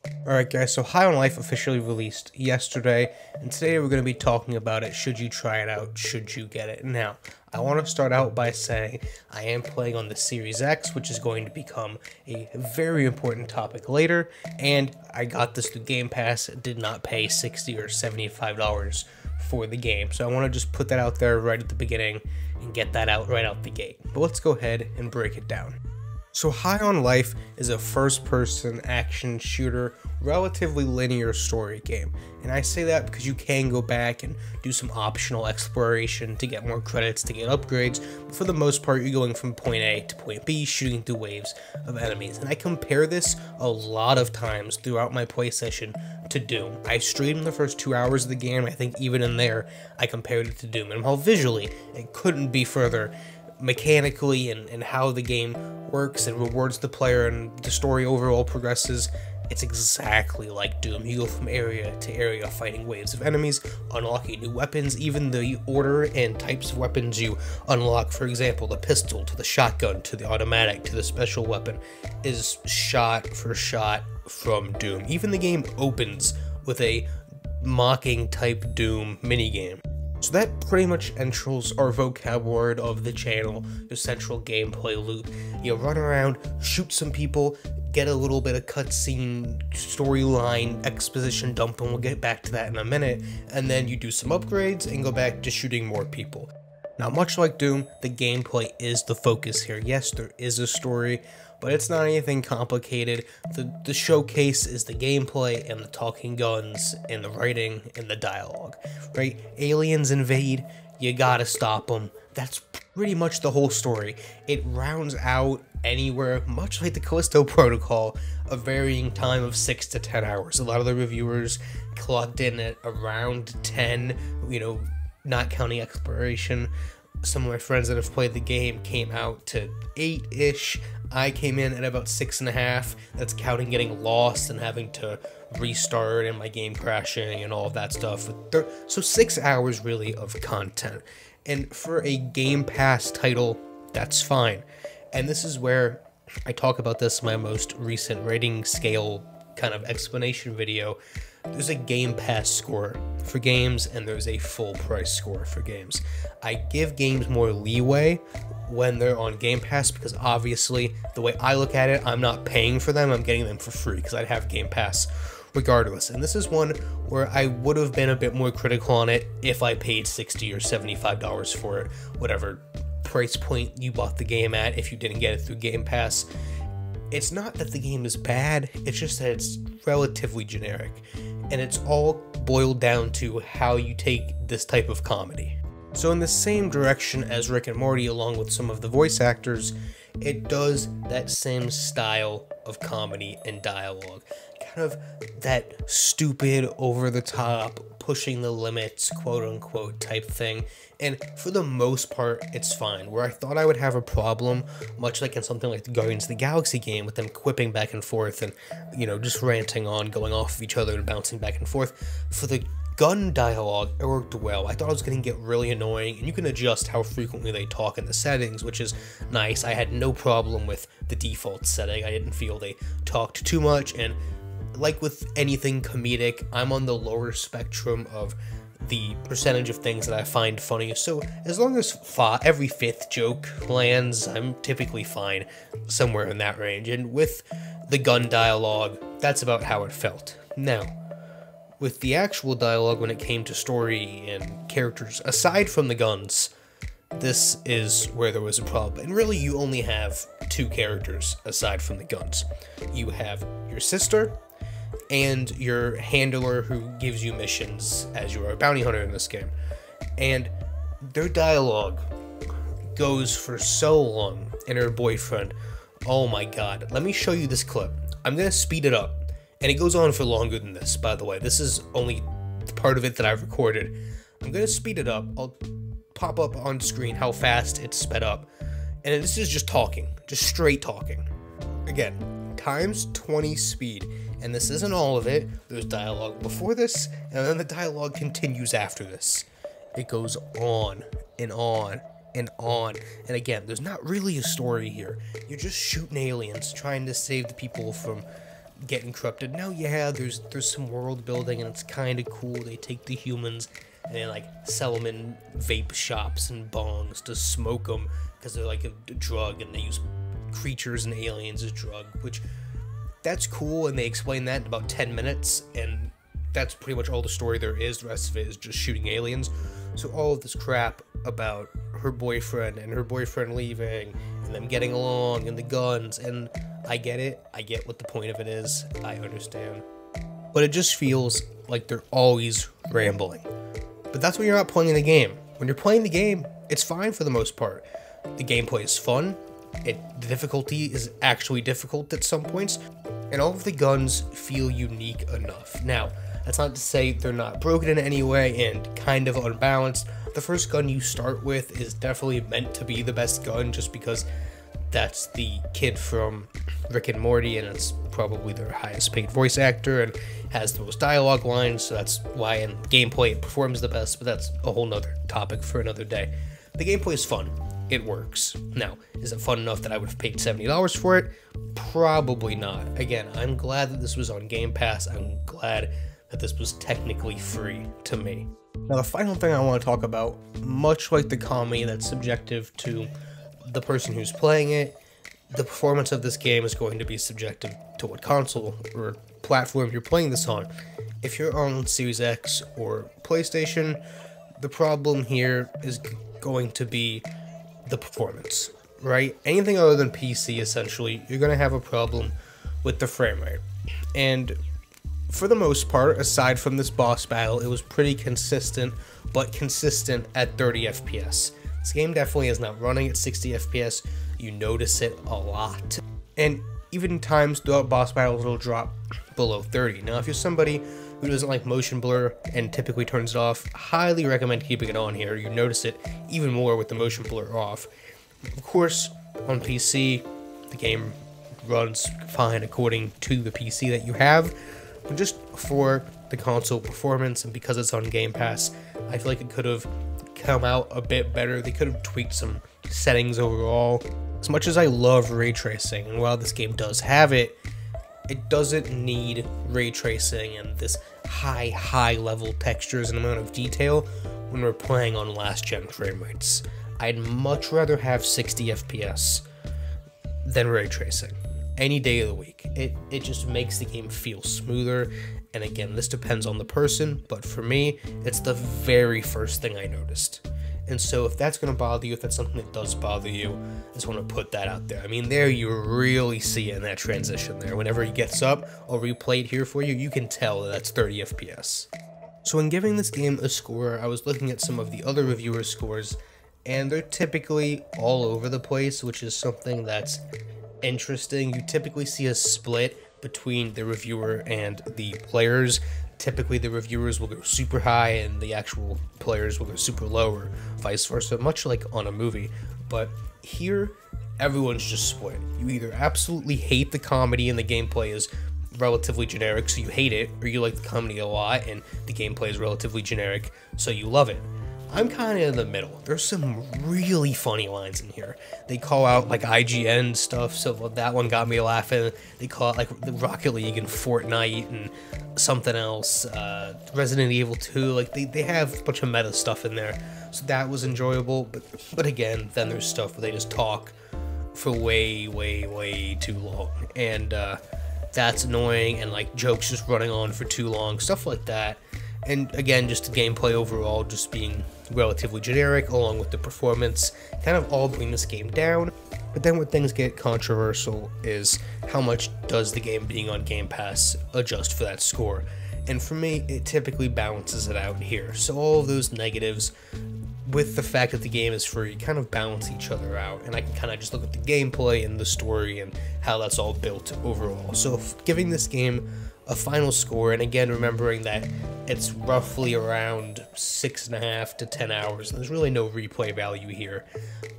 Alright guys, so High on Life officially released yesterday, and today we're going to be talking about it. Should you try it out? Should you get it? Now, I want to start out by saying I am playing on the Series X, which is going to become a very important topic later, and I got this through Game Pass, did not pay $60 or $75 for the game. So I want to just put that out there right at the beginning and get that out right out the gate. But let's go ahead and break it down. So High on Life is a first-person action shooter, relatively linear story game. And I say that because you can go back and do some optional exploration to get more credits, to get upgrades, but for the most part you're going from point A to point B, shooting through waves of enemies. And I compare this a lot of times throughout my play session to Doom. I streamed the first 2 hours of the game, I think even in there I compared it to Doom. And while visually it couldn't be further, mechanically and how the game works and rewards the player and the story overall progresses, it's exactly like Doom. You go from area to area fighting waves of enemies, unlocking new weapons, even the order and types of weapons you unlock, for example, the pistol to the shotgun to the automatic to the special weapon, is shot for shot from Doom. Even the game opens with a mocking type Doom minigame. So that pretty much enters our vocab word of the channel, the central gameplay loop. You run around, shoot some people, get a little bit of cutscene, storyline, exposition dump, and we'll get back to that in a minute, and then you do some upgrades and go back to shooting more people. Now, much like Doom, the gameplay is the focus here. Yes, there is a story, but it's not anything complicated. The showcase is the gameplay and the talking guns and the writing and the dialogue, right? Aliens invade, you gotta stop them. That's pretty much the whole story. It rounds out anywhere, much like the Callisto Protocol, a varying time of 6 to 10 hours. A lot of the reviewers clocked in at around 10, not counting exploration. Some of my friends that have played the game came out to 8-ish. I came in at about 6.5. That's counting getting lost and having to restart and my game crashing and all of that stuff. So 6 hours really of content. And for a Game Pass title, that's fine. And this is where I talk about this in my most recent rating scale kind of explanation video. There's a Game Pass score for games and there's a full price score for games. I give games more leeway when they're on Game Pass because obviously the way I look at it, I'm not paying for them, I'm getting them for free because I'd have Game Pass regardless. And this is one where I would have been a bit more critical on it if I paid $60 or $75 for it, whatever price point you bought the game at if you didn't get it through Game Pass. It's not that the game is bad, it's just that it's relatively generic. And it's all boiled down to how you take this type of comedy. So in the same direction as Rick and Morty, along with some of the voice actors, it does that same style of comedy and dialogue. Kind of that stupid, over-the-top, pushing the limits, quote-unquote type thing. And for the most part, it's fine. Where I thought I would have a problem, much like in something like the Guardians of the Galaxy game, with them quipping back and forth and, just ranting on, going off of each other and bouncing back and forth. For the gun dialogue, it worked well. I thought it was going to get really annoying, and you can adjust how frequently they talk in the settings, which is nice. I had no problem with the default setting. I didn't feel they talked too much, and like with anything comedic, I'm on the lower spectrum of the percentage of things that I find funny, so as long as every 5th joke lands, I'm typically fine somewhere in that range. And with the gun dialogue, that's about how it felt. Now, with the actual dialogue when it came to story and characters, aside from the guns, this is where there was a problem. And really, you only have 2 characters aside from the guns. You have your sister and your handler who gives you missions as you are a bounty hunter in this game. And their dialogue goes for so long, and her boyfriend, oh my god. Let me show you this clip. I'm gonna speed it up, and it goes on for longer than this, by the way. This is only the part of it that I've recorded. I'm gonna speed it up. I'll pop up on screen how fast it's sped up. And this is just talking, just straight talking. Again, times 20 speed. And this isn't all of it. There's dialogue before this, and then the dialogue continues after this. It goes on and on and on. And again, there's not really a story here. You're just shooting aliens, trying to save the people from getting corrupted. Now, yeah, there's some world building, and it's kind of cool. They take the humans and they like sell them in vape shops and bongs to smoke them because they're like a drug, and they use creatures and aliens as drug, which that's cool. And they explain that in about 10 minutes, and that's pretty much all the story there is. The rest of it is just shooting aliens. So all of this crap about her boyfriend and her boyfriend leaving and them getting along and the guns, and I get it. I get what the point of it is. I understand. But it just feels like they're always rambling. But that's when you're not playing the game. When you're playing the game, it's fine for the most part. The gameplay is fun. The difficulty is actually difficult at some points. And all of the guns feel unique enough. Now, that's not to say they're not broken in any way and kind of unbalanced. The first gun you start with is definitely meant to be the best gun just because that's the kid from Rick and Morty, and it's probably their highest paid voice actor and has the most dialogue lines, so that's why in gameplay it performs the best, but that's a whole nother topic for another day. The gameplay is fun. It works. Now, is it fun enough that I would have paid $70 for it? Probably not. Again, I'm glad that this was on Game Pass. I'm glad that this was technically free to me. Now, the final thing I want to talk about, much like the comedy that's subjective to the person who's playing it, the performance of this game is going to be subjective to what console or platform you're playing this on. If you're on Series X or PlayStation, the problem here is going to be the performance, right? Anything other than PC, essentially, you're going to have a problem with the frame rate. And for the most part, aside from this boss battle, it was pretty consistent, but consistent at 30 FPS. This game definitely is not running at 60 FPS. You notice it a lot. And even times throughout boss battles, it'll drop below 30. Now, if you're somebody who doesn't like motion blur and typically turns it off, highly recommend keeping it on here. You notice it even more with the motion blur off. Of course, on PC, the game runs fine according to the PC that you have. But just for the console performance, and because it's on Game Pass, I feel like it could have come out a bit better. They could have tweaked some settings overall. As much as I love ray tracing, and while this game does have it, it doesn't need ray tracing and this high level textures and amount of detail when we're playing on last gen frame rates. I'd much rather have 60 FPS than ray tracing any day of the week. It just makes the game feel smoother. And again, this depends on the person, but for me, it's the very first thing I noticed. And so if that's going to bother you, if that's something that does bother you, I just want to put that out there. I mean, there you really see it in that transition there. Whenever he gets up, I'll replay it here for you. You can tell that that's 30 FPS. So in giving this game a score, I was looking at some of the other reviewers' scores, and they're typically all over the place, which is something that's interesting. You typically see a split between the reviewer and the players. Typically the reviewers will go super high and the actual players will go super low, or vice versa, much like on a movie. But here, everyone's just split. You either absolutely hate the comedy and the gameplay is relatively generic, so you hate it, or you like the comedy a lot and the gameplay is relatively generic, so you love it. I'm kind of in the middle. There's some really funny lines in here. They call out like IGN stuff, so that one got me laughing. They call it like the Rocket League and Fortnite and something else, Resident Evil 2. Like they have a bunch of meta stuff in there, so that was enjoyable. But again, then there's stuff where they just talk for way too long, and that's annoying. And like jokes just running on for too long, stuff like that. And again, just the gameplay overall just being relatively generic, along with the performance, kind of all bring this game down. But then when things get controversial is how much does the game being on Game Pass adjust for that score. And for me, it typically balances it out here. So all of those negatives with the fact that the game is free kind of balance each other out. And I can kind of just look at the gameplay and the story and how that's all built overall. So giving this game a final score, and again remembering that it's roughly around 6.5 to 10 hours, and there's really no replay value here,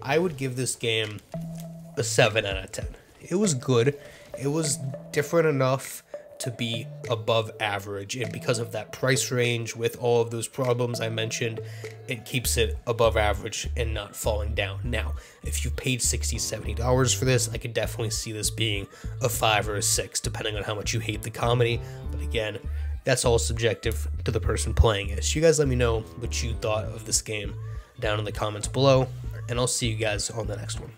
I would give this game a 7 out of 10. It was good. It was different enough to be above average, and because of that price range with all of those problems I mentioned, it keeps it above average and not falling down. Now, if you paid $60-$70 for this, I could definitely see this being a 5 or a 6, depending on how much you hate the comedy, but again, that's all subjective to the person playing it. So you guys let me know what you thought of this game down in the comments below, and I'll see you guys on the next one.